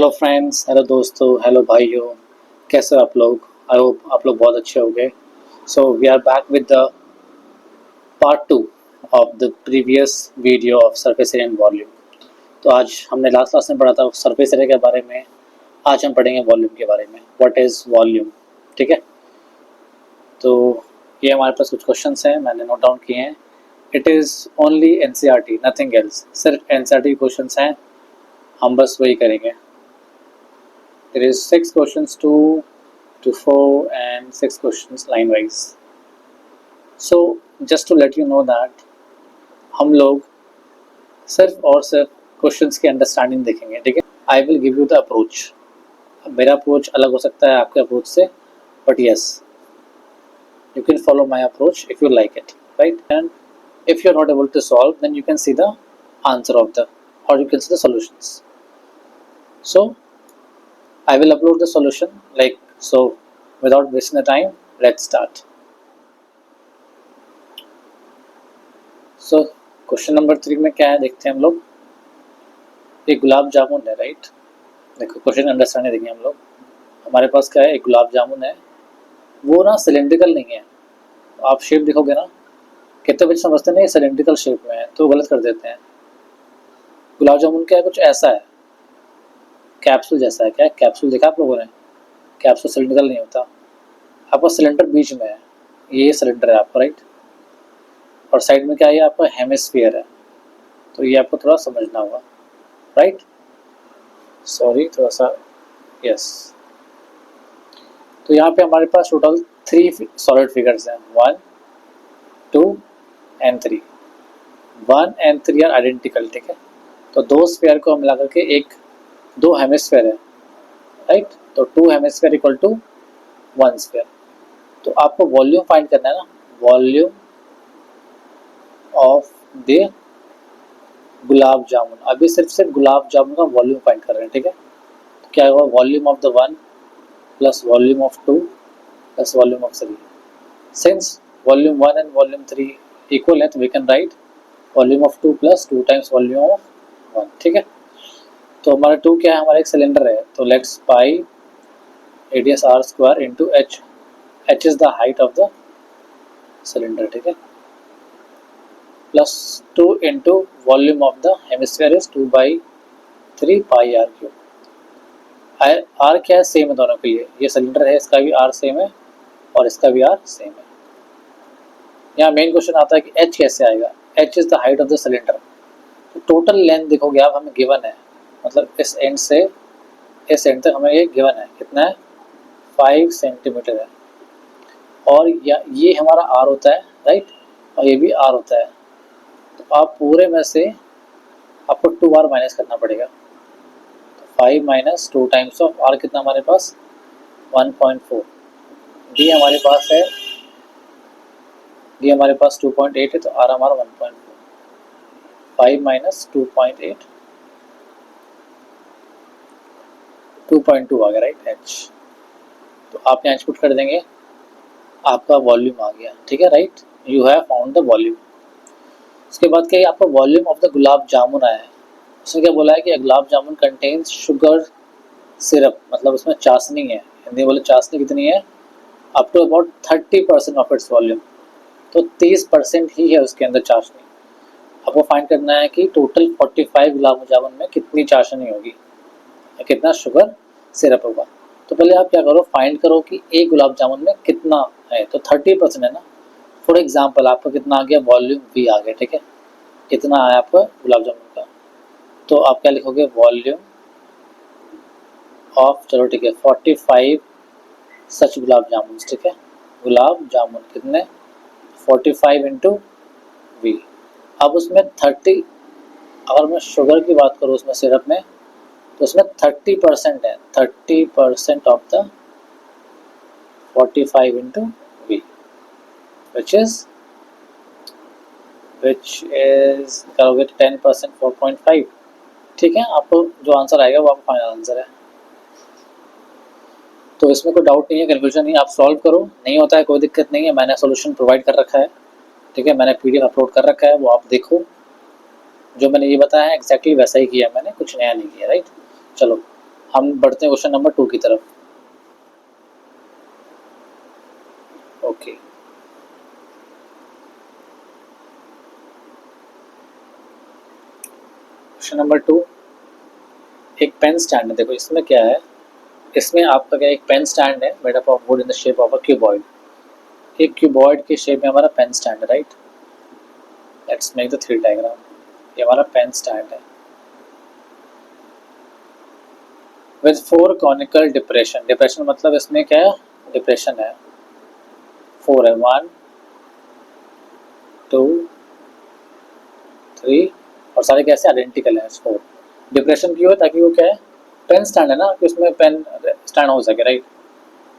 Hello friends, hello दोस्तों, hello भाइयों, कैसे हो आप लोग? आई होप आप लोग बहुत अच्छे होंगे। So we are back with the part 2 of the previous video of surface area and volume. तो आज हमने लास्ट क्लास में पढ़ा था सरफेस एरिया के बारे में। आज हम पढ़ेंगे वॉल्यूम के बारे में। What is volume? ठीक है, तो ये हमारे पास कुछ क्वेश्चंस हैं, मैंने नोट डाउन किए हैं। It is only NCERT, nothing else. सिर्फ एनसीईआरटी क्वेश्चंस हैं, हम बस वही करेंगे। There is 6 questions, 2 to 4 and 6 questions line wise. So just to let you know that हम लोग सिर्फ और सिर्फ क्वेश्चंस की अंडरस्टैंडिंग देखेंगे, ठीक है। I will give you the approach. मेरा अप्रोच अलग हो सकता है आपके अप्रोच से, but yes you can follow my approach if you like it, right? And if you're not able to solve, then you can see the answer of the, or you can see the solutions. So I will upload the solution like so. Without wasting the time, let's start. So question number 3 में क्या है देखते हैं हम लोग। एक गुलाब जामुन है, right. देखो क्वेश्चन अंडरस्टैंडिंग देखेंगे हम लोग। हमारे पास क्या है, एक गुलाब जामुन है। वो ना सिलेंड्रिकल नहीं है। आप शेप देखोगे ना, कितने बच्चे समझते नहीं सिलेंड्रिकल शेप में है तो गलत कर देते हैं। गुलाब जामुन क्या है, कुछ ऐसा है, कैप्सूल जैसा है। क्या है, कैप्सूल देखा आप लोगों ने? कैप्सूल सिलेंड्रिकल नहीं होता। आपका सिलेंडर बीच में है, ये सिलेंडर है आपका, राइट। और साइड में क्या है, आपका हेमिस्फीयर है। तो ये आपको थोड़ा समझना होगा, राइट। सॉरी थोड़ा सा, यस। तो यहाँ पे हमारे पास टोटल 3 सॉलिड फिगर्स हैं, 1, 2 and 3। 1 and 3 आर आइडेंटिकल, ठीक है। तो दो स्फीयर को मिला करके एक 2 हेमिस्फीयर है, राइट। तो 2 हेमिस्फीयर इक्वल टू 1 स्फीयर। तो आपको वॉल्यूम फाइंड करना है ना, वॉल्यूम ऑफ द गुलाब जामुन। अभी सिर्फ गुलाब जामुन का वॉल्यूम फाइंड कर रहे हैं, ठीक है। तो क्या होगा, volume of the 1 plus volume of 2 plus volume of 3। Since volume 1 and volume 3 equal है, तो we can write volume of 2 plus 2 times volume of 1, ठीक है। तो हमारा 2 क्या है, हमारा एक सिलेंडर है, तो let's pi radius r square into h। h is the height of the cylinder, ठीक है। Plus 2 into volume of the hemisphere is 2/3 pi r cube. r क्या है, सेम है दोनों के लिए। ये सिलेंडर है, इसका भी r सेम है और इसका भी r सेम है। यहाँ मेन क्वेश्चन आता है कि h कैसे आएगा। h is the height of the cylinder. तो टोटल लेंथ देखोगे आप, हमें गिवन है, मतलब इस एंड से इस एंड तक हमें ये गिवन है, कितना है, 5 सेंटीमीटर है। और ये हमारा r होता है, राइट, और ये भी r होता है। तो आप पूरे में से आपको 2r माइनस करना पड़ेगा। तो 5 माइनस 2 टाइम्स ऑफ r कितना हमारे पास, 1.4। डी हमारे पास है, डी हमारे पास 2.8 है, तो r हमारा 1.4। 5 माइनस 2.8, 2.2 आ गया, राइट, h। तो आप यहाँ पुट कर देंगे, आपका वॉल्यूम आ गया, ठीक है, right. You have found the volume. उसके बाद क्या है, आपका volume of the gulab jamun आया है। उसने क्या बोला है कि gulab jamun contains sugar syrup, मतलब उसमें चाशनी है। हिंदी बोले चाशनी कितनी है, up to about 30% of its volume. तो 30% ही है उसके अंदर चाशनी। आपको फाइंड करना है कि टोटल 45 गुलाब जामुन में कितनी चाशनी होगी, कितना शुगर सिरप होगा। तो पहले आप क्या करो, फाइंड करो कि एक गुलाब जामुन में कितना है। तो 30% है ना। फॉर एग्जांपल आपका कितना आ गया, वॉल्यूम v आ गया, ठीक है। कितना आया आपका गुलाब जामुन का, तो आप क्या लिखोगे, वॉल्यूम ऑफ, चलो ठीक है, 45 सच गुलाब जामुन, ठीक है। गुलाब जामुन कितने, 45 इंटू वी। अब उसमें 30, अगर मैं शुगर की बात करूँ उसमें सिरप में, तो उसमें 30% है। 30% of the 45 into V, which is करोगे 10% 4.5, ठीक है। आपको जो आंसर आएगा वो आपका फाइनल आंसर है। तो इसमें कोई डाउट नहीं है, कन्फ्यूजन नहीं है। आप सॉल्व करो, नहीं होता है कोई दिक्कत नहीं है। मैंने सोल्यूशन प्रोवाइड कर रखा है, ठीक है। मैंने पीडीएफ अपलोड कर रखा है, वो आप देखो। जो मैंने ये बताया है एग्जैक्टली वैसा ही किया मैंने, कुछ नया नहीं किया, राइट। चलो हम बढ़ते हैं क्वेश्चन नंबर 2 की तरफ। ओके, क्वेश्चन नंबर 2, एक पेन स्टैंड है। देखो इसमें क्या है, इसमें आपका क्या, एक पेन स्टैंड है made up of would in the shape of a cuboid. एक क्यूबॉइड के शेप में हमारा पेन स्टैंड है, right. Let's make the three diagram. ये हमारा पेन स्टैंड है विद 4 कॉनिकल डिप्रेशन। डिप्रेशन मतलब इसमें क्या है, डिप्रेशन है, 4 है, 1 2 3, और सारे कैसे आइडेंटिकल है 4। डिप्रेशन क्यों है, ताकि वो क्या है, पेन स्टैंड है ना, कि उसमें पेन स्टैंड हो सके, राइट।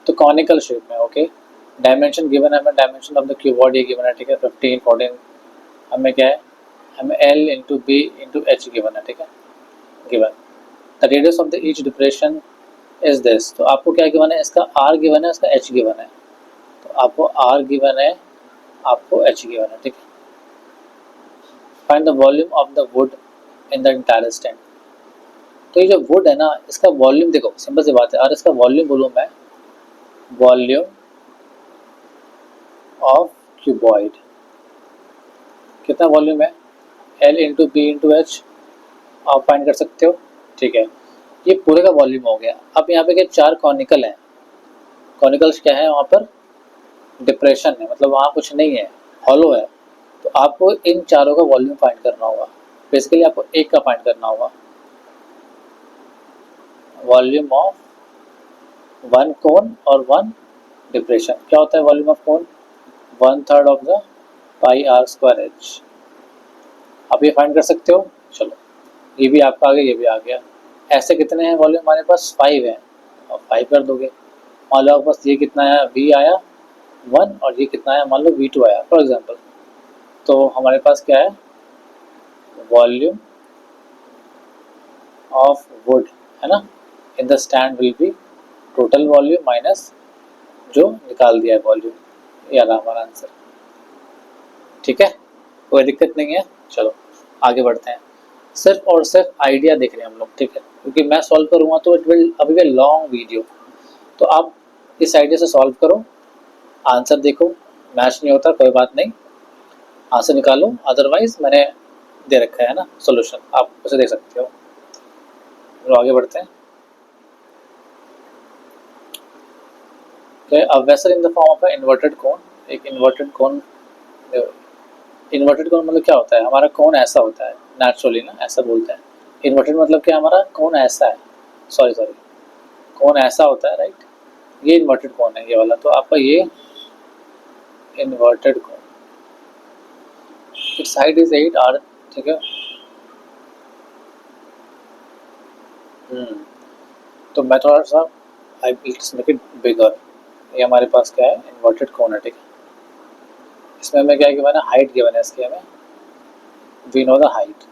तो कॉनिकल शेप में, ओके। डायमेंशन गिवन है, हमें डायमेंशन ऑफ द क्यूबॉइड ये गिवन है, ठीक है, 15 14। हमें क्या है, हमें L into B into H given है, ठीक है, given. The radius of the each depression is this. तो आपको क्या गिवन है, इसका R गिवन है, इसका H गिवन है। तो आपको R गिवन है, आपको H गिवन है, ठीक है। Find the volume of the would in the entire stand. तो ये जो वुड है ना, इसका वॉल्यूम देखो, सिंपल सी बात है, और इसका वॉल्यूम बोलूँ मैं, वॉल्यूम ऑफ क्यूबॉइड, कितना वॉल्यूम है, L into B into H, आप फाइंड कर सकते हो, ठीक है। ये पूरे का वॉल्यूम हो गया। अब यहाँ पे क्या, 4 कॉनिकल हैं। कॉनिकल्स क्या है, वहाँ पर डिप्रेशन है, मतलब वहाँ कुछ नहीं है, हॉलो है। तो आपको इन चारों का वॉल्यूम फाइंड करना होगा। बेसिकली आपको एक का फाइंड करना होगा, वॉल्यूम ऑफ 1 कोन और 1 डिप्रेशन। क्या होता है volume of cone, 1/3 of the pi are square H. आप ये फाइंड कर सकते हो। चलो, ये भी आपका आ गया, ये भी आ गया। ऐसे कितने हैं वॉल्यूम हमारे पास, 5 है, और 5 कर दोगे। मान लो आपके पास ये कितना आया, V आया 1, और ये कितना आया, मान लो V2 आया फॉर एग्जांपल। तो हमारे पास क्या है, वॉल्यूम ऑफ वुड, है ना, in the stand will be total volume minus जो निकाल दिया है वॉल्यूम। ये रहा हमारा आंसर, ठीक है, कोई दिक्कत नहीं है। चलो आगे बढ़ते हैं। सिर्फ और सिर्फ आइडिया देख रहे हैं हम लोग, ठीक है, क्योंकि मैं सॉल्व करूँगा तो इट विल अभी भी लॉन्ग वीडियो। तो आप इस आइडिया से सॉल्व करो, आंसर देखो, मैच नहीं होता कोई बात नहीं, आंसर निकालो, अदरवाइज मैंने दे रखा है ना सॉल्यूशन, आप उसे देख सकते हो। तो आगे बढ़ते हैं। A vessel in the form of a inverted कोन। एक इन्वर्टेड कोन, इन्वर्टेड कोन मतलब क्या होता है, हमारा कोन ऐसा होता है नेचुरली ना, ऐसा बोलते हैं। इन्वर्टेड मतलब क्या, हमारा कोन ऐसा है, सॉरी सॉरी, कोन ऐसा होता है, राइट। ये इन्वर्टेड कोन है ये वाला। तो आपका ये inverted cone, it's height is 8 r, ठीक है। तो मैं थोड़ा सा, I let's make it bigger. ये हमारे पास क्या है, इन्वर्टेड कोन है, ठीक है। इसमें हमें क्या गिवन है, हाइट गिवन है इसकी हमें, we know the height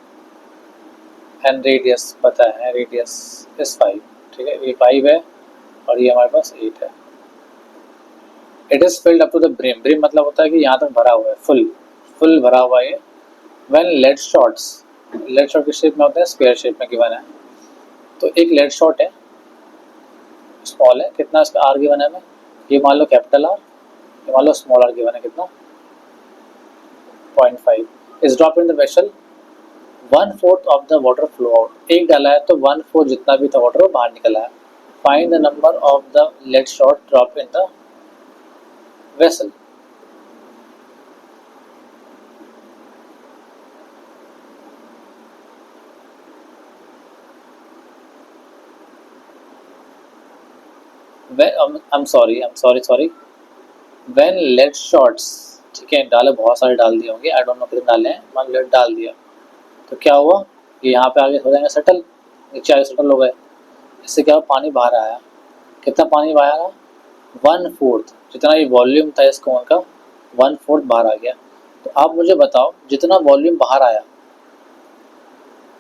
and radius पता है, रेडियस इज 5, ठीक है, ये 5 है और ये हमारे पास 8 है। It is filled up to the brim. Brim मतलब होता है कि यहाँ तक भरा हुआ है, फुल फुल भरा हुआ है ये। When lead shots, lead shot किस शेप में होते हैं, स्क्वायर शेप में गिवन है। तो एक लेड शॉट है, स्मॉल है, कितना इसका आर गिवन है हमें, ये मान लो कैपिटल आर, ये मान लो स्मॉल आर गिवन है, कितना 0.5 is drop in the vessel, 1/4 of the water flow out. एक डाला है तो 1/4 जितना भी था वाटर वो बाहर निकला है। Find the number of the lead shot drop in the vessel. I'm sorry, when lead shots, ठीक है, डाले बहुत सारे डाल दिए होंगे, आई डोंट नो कितने डाले हैं, मान लेड डाल दिया तो क्या हुआ, ये यहाँ पे आगे हो जाएंगे सेटल, नीचे आगे सेटल हो गए। इससे क्या हुआ, पानी बाहर आया। कितना पानी बाहर आया, 1/4, जितना ये वॉल्यूम था इस कोन का 1/4 बाहर आ गया। तो आप मुझे बताओ जितना वॉल्यूम बाहर आया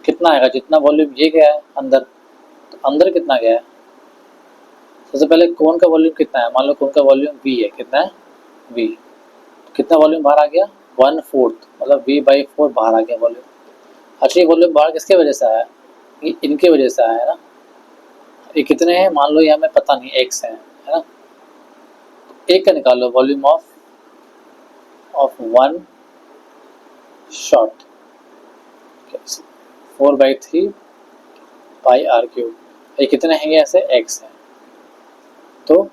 कितना आएगा, जितना वॉल्यूम ये गया है अंदर, तो अंदर कितना गया है। सबसे पहले कोन का वॉल्यूम कितना है, मान लो कोन का वॉल्यूम V है, कितना है V, कितना वॉल्यूम बाहर आ गया 1/4, मतलब V/4 बाहर आ गया वॉल्यूम। अच्छा ये वॉल्यूम बाहर किसके वजह से आया, ये इनके वजह से आया है ना, ये कितने हैं मान लो, ये हमें पता नहीं, एक्स है ना। एक का निकालो, volume of one shot 4/3 pi r cube. ये कितने हैं, ये ऐसे एक्स है, तो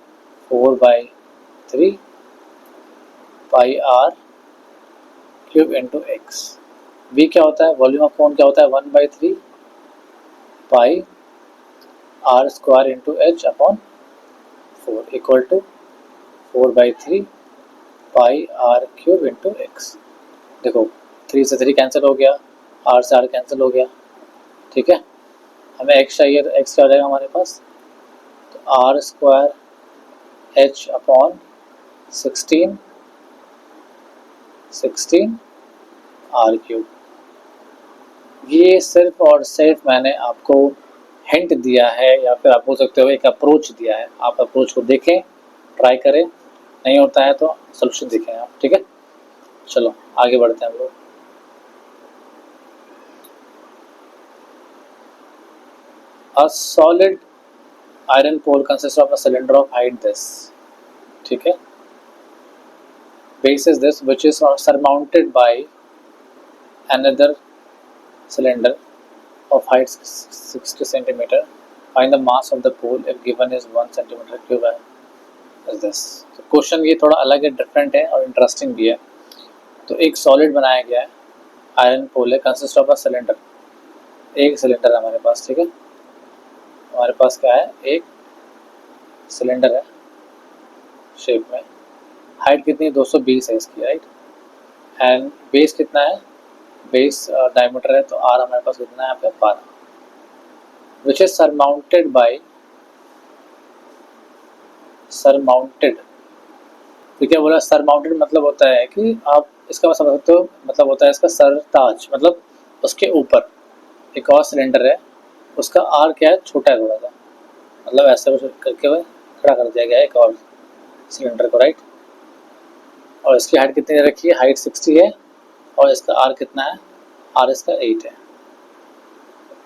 4/3 pi r cube into x. V क्या होता है, वॉल्यूम ऑफ कोन क्या होता है, 1/3 pi are square into h upon 4 equal to 4/3 pi r cube into x. देखो 3 से 3 कैंसिल हो गया, आर से आर कैंसिल हो गया, ठीक है। हमें एक्स चाहिए, तो एक्स क्या हो जाएगा हमारे पास, तो R square H upon 16 R cube. ये सिर्फ और सिर्फ मैंने आपको हिंट दिया है, या फिर आप बोल सकते हो एक अप्रोच दिया है। आप अप्रोच को देखें, ट्राई करें, नहीं होता है तो सोल्यूशन देखें आप, ठीक है। चलो आगे बढ़ते हैं हम लोग। A solid iron pole consists of a cylinder of height this, ठीक है, base is this which is surmounted by another cylinder of height 60 centimeter. Find the mass of the pole if given is 1 centimeter cube is this। तो question ये थोड़ा अलग है, different है और interesting भी है। तो एक सॉलिड बनाया गया है, आयरन पोल है, कंसिस्ट ऑफ अ सिलेंडर, एक सिलेंडर है हमारे पास, ठीक है। हमारे पास क्या है, एक सिलेंडर है शेप में, हाइट कितनी है, 220 है इसकी, राइट। एंड बेस कितना है, बेस डायमीटर है, तो आर हमारे पास कितना है यहाँ पे 12, which is surmounted bye, surmounted, तो क्या बोला, सरमाउंटेड मतलब होता है कि आप इसका समझ सकते हो, मतलब होता है इसका सरताज, मतलब उसके ऊपर एक और सिलेंडर है, उसका आर क्या है, छोटा है थोड़ा सा, मतलब ऐसे करके हुए खड़ा कर दिया गया है एक और सिलेंडर को, राइट। और इसकी हाइट कितनी रखी है, हाइट 60 है, और इसका आर कितना है, आर इसका 8 है।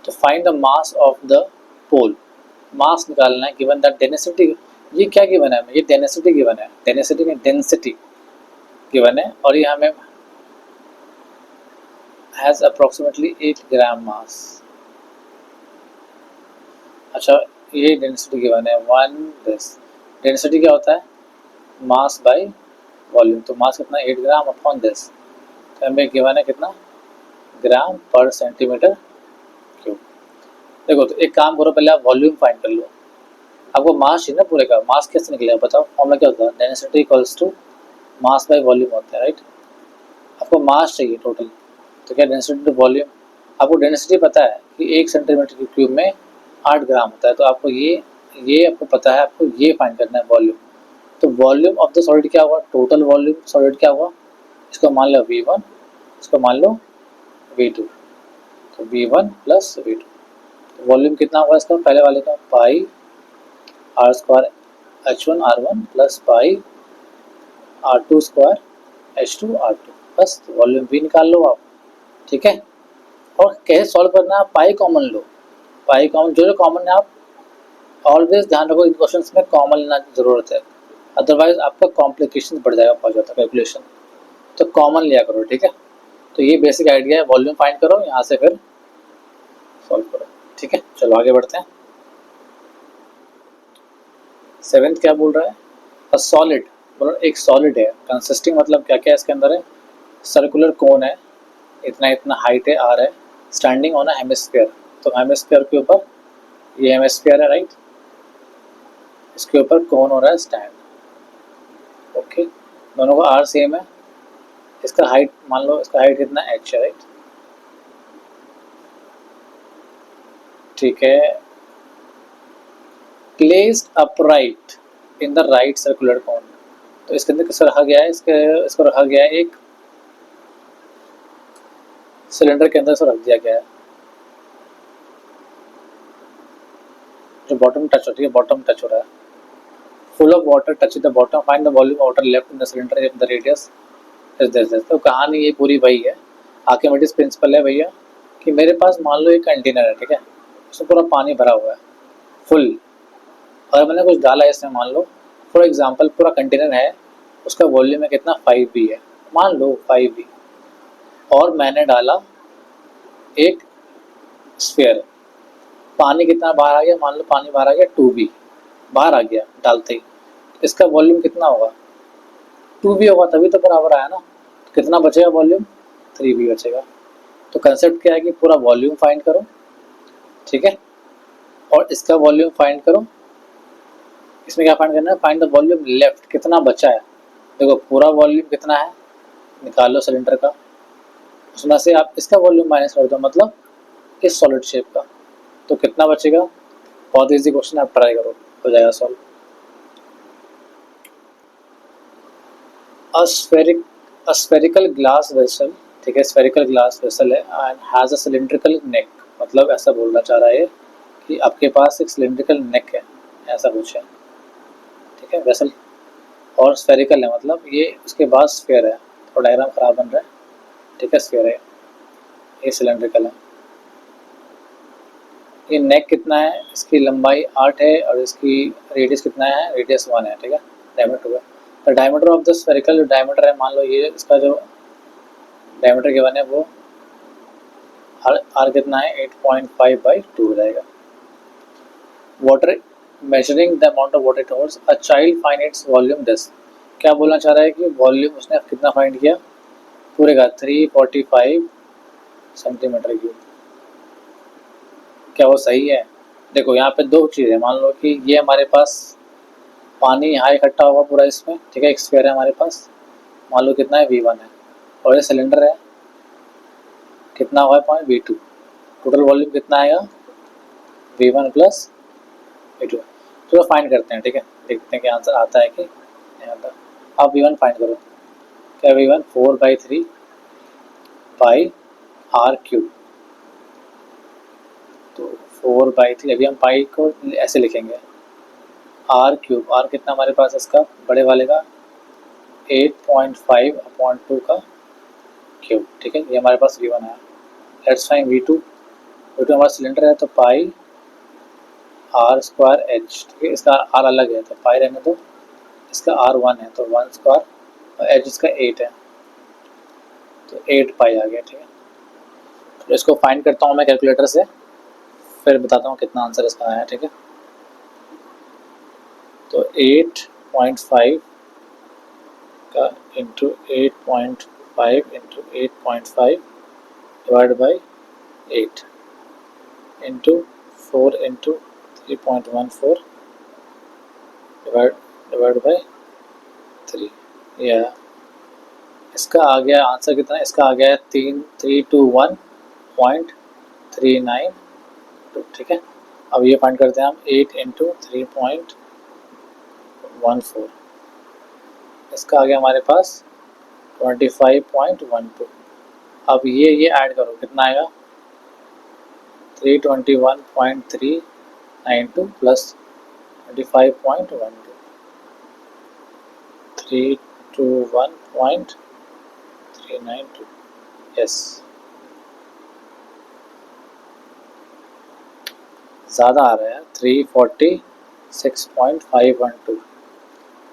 तो find the mass of the pole, mass निकालना है, गिवन द डेंसिटी, ये क्या गिवन है, ये डेंसिटी गिवन है, डेंसिटी में डेंसिटी गिवन है, और ये हमें हैज़ अप्रोक्सीमेटली 8 ग्राम मास। अच्छा ये डेंसिटी गिवन है, वन दिस, डेंसिटी क्या होता है, मास बाय वॉल्यूम, तो मास कितना, 8 ग्राम अपॉन दिस, तो हमें गिवन है कितना, ग्राम पर सेंटीमीटर क्यूब। देखो तो एक काम करो, पहले आप वॉल्यूम फाइंड कर लो, आपको मास चाहिए ना पूरे का, मास कैसे निकलेगा बताओ, फॉर्मूला क्या होता है, density equals to mass by volume होता है, राइट। आपको मास चाहिए टोटल, तो क्या डेंसिटी टू वॉल्यूम, आपको डेंसिटी पता है कि 1 सेंटीमीटर क्यूब में 8 ग्राम होता है, तो आपको ये आपको पता है, आपको ये फाइंड करना है वॉल्यूम। तो वॉल्यूम ऑफ द सॉलिड क्या हुआ, टोटल वॉल्यूम सॉलिड क्या हुआ, इसको मान लो V1, इसको मान लो V2, तो V1 प्लस V2, तो वॉल्यूम कितना हुआ इसका, पहले वाले का pi are square H1 R1 plus pi R2 square H2 R2, बस वॉल्यूम भी निकाल लो आप, ठीक है। और कैसे सॉल्व करना है, पाई कॉमन लो, पाई कॉमन, जो कॉमन है आप ऑलवेज ध्यान रखो, इन क्वेश्चन में कॉमन लेना जरूरत है, अदरवाइज आपका कॉम्प्लिकेशन बढ़ जाएगा बहुत ज़्यादा कैलकुलेशन, तो कॉमन लिया करो, ठीक है। तो ये बेसिक आइडिया है, वॉल्यूम फाइंड करो, यहाँ से फिर सॉल्व करो, ठीक है। चलो आगे बढ़ते हैं। सेवेंथ क्या बोल रहा है, अ सॉलिड, बोलो एक सॉलिड है, कंसिस्टिंग मतलब क्या क्या इसके अंदर है, सर्कुलर कोन है, इतना इतना हाइट है, आर है, स्टैंडिंग ऑन अ हेमिस्फीयर, तो हेमिस्फीयर के ऊपर, ये हेमिस्फीयर है, राइट, इसके ऊपर कोन हो रहा है स्टैंड, ओके, दोनों का आर सेम है, इसका हाइट मान लो, इसका हाइट कितना h है, राइट, ठीक है। Placed upright in the right circular cone, तो इसके अंदर किसको रखा गया है, इसको रखा गया है एक सिलेंडर के अंदर, इसको रख दिया गया है, जो बॉटम टच होती है, बॉटम टच हो रहा है, full of water touch the bottom, find the volume water left in the cylinder if the radius is this. तो कहानी ये पूरी वही है, आर्किमिडीज प्रिंसिपल है भैया, कि मेरे पास मान लो एक कंटेनर है, ठीक है, उसमें पूरा पानी भरा हुआ है, फुल, अगर मैंने कुछ डाला है इसमें, मान लो फॉर एग्जांपल पूरा कंटेनर है, उसका वॉल्यूम है कितना 5b है, मान लो 5b, और मैंने डाला एक स्फीयर, पानी कितना बाहर आ गया, मान लो पानी बाहर आ गया 2b, बाहर आ गया डालते ही, इसका वॉल्यूम कितना होगा 2b होगा, तभी तो बराबर आया ना। तो कितना बचेगा वॉल्यूम 3b बचेगा। तो कंसेप्ट क्या है कि पूरा वॉल्यूम फाइंड करो, ठीक है, और इसका वॉल्यूम फाइंड करो। इसमें क्या फाइंड करना है, फाइंड द वॉल्यूम लेफ्ट, कितना बचा है। देखो पूरा वॉल्यूम कितना है, निकालो सिलेंडर का, उसमें से आप इसका वॉल्यूम माइनस कर दो, मतलब इस सॉलिड शेप का, तो कितना बचेगा। बहुत ईजी क्वेश्चन, आप ट्राई करो, हो जाएगा solve. A spherical glass vessel, ठीक है, स्फेरिकल ग्लास वेसल है एंड हैज़ अ सिलिंड्रिकल नेक, मतलब ऐसा बोलना चाह रहा है कि आपके पास एक सिलिंड्रिकल नेक है, ऐसा कुछ है, ठीक है, वेसल, और स्फेरिकल है, मतलब ये उसके बाद स्फेयर है, थोड़ा डायग्राम खराब बन रहा है, ठीक है, स्फेयर है, ये सिलिंड्रिकल है। ये नेक कितना है, इसकी लंबाई 8 है और इसकी रेडियस कितना है, रेडियस 1 है, ठीक है, डायमीटर है। तो डायमीटर ऑफ द स्फेरिकल, जो डायमीटर है, मान लो ये इसका जो डायमीटर गिवन है वो आर कितना है 8.5/2 हो जाएगा। Water measuring the amount of water it holds, a child find its volume this, क्या बोलना चाह रहा है कि वॉल्यूम उसने कितना फाइंड किया, पूरे का 345 सेंटीमीटर क्यूब। क्या वो सही है। देखो यहाँ पे दो चीज़ है, मान लो कि ये हमारे पास पानी यहाँ इकट्ठा होगा पूरा इसमें, ठीक है, एक स्फीयर है हमारे पास, मान लो कितना है V1 है, और ये सिलेंडर है, कितना हुआ है पॉइंट V2, टोटल वॉल्यूम कितना आएगा V1 प्लस V2। चलो फाइंड करते हैं, ठीक है, देखते हैं कि आंसर आता है कि नहीं आता। आप V1 फाइंड करो, क्या V1 4/3 पाई आर क्यूब, तो 4/3, अभी हम पाई को ऐसे लिखेंगे, आर क्यूब, आर कितना हमारे पास इसका बड़े वाले का 8.5/2 का क्यूब, ठीक है, ये हमारे पास V1 आया। लेट्स फाइंड V2, V2 हमारा सिलेंडर है, तो पाई आर स्क्वायर एच, ठीक है, इसका आर अलग है तो पाई रहने दो, इसका आर 1 है तो 1 स्क्वायर, और एच इसका 8 है तो 8 पाई आ गया, ठीक है। तो इसको फाइंड करता हूँ मैं कैलकुलेटर से, फिर बताता हूँ कितना आंसर इसका आया, ठीक है। तो 8.5 का into 8.5 into 8.5 divide by 8 into 4 into 3.14 divide by 3, या इसका आ गया आंसर कितना, इसका आ गया 3,321.392, ठीक है। अब ये फाइंड करते हैं हम 8 इंटू 3.14, इसका आ गया हमारे पास 25.12। अब ये ऐड करो, कितना आएगा 321.392 प्लस 25.12, 321.392, यस, ज़्यादा आ रहा है 346.512,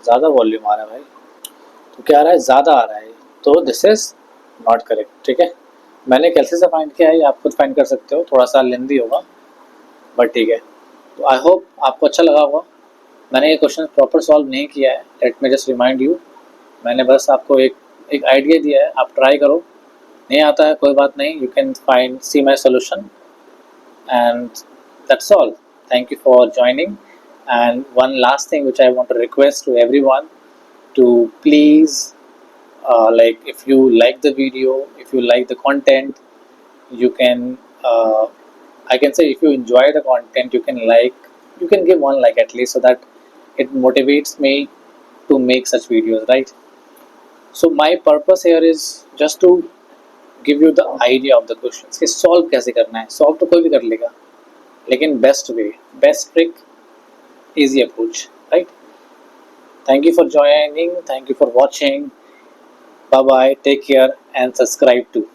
ज़्यादा वॉल्यूम आ रहा है भाई। तो क्या आ रहा है, ज़्यादा आ रहा है, तो दिस इज़ नॉट करेक्ट, ठीक है। मैंने कैसे से फाइंड किया है, आप खुद फाइंड कर सकते हो, थोड़ा सा लेंदी होगा बट ठीक है। तो आई होप आपको अच्छा लगा होगा। मैंने ये क्वेश्चन प्रॉपर सॉल्व नहीं किया है, let me just remind you, मैंने बस आपको एक आइडिया दिया है, आप ट्राई करो, नहीं आता है कोई बात नहीं, you can find see my solution and that's all. Thank you for joining, and one last thing which I want to request to everyone, to please like if you like the video, if you like the content, you can I can say if you enjoy the content, you can give one like at least, so that it motivates me to make such videos, right? So my purpose here is just to give you the idea of the questions कि solve कैसे करना है। solve तो कोई भी कर लेगा, लेकिन best way, best trick, easy approach, right? Thank you for joining, thank you for watching, bye bye, take care and subscribe too.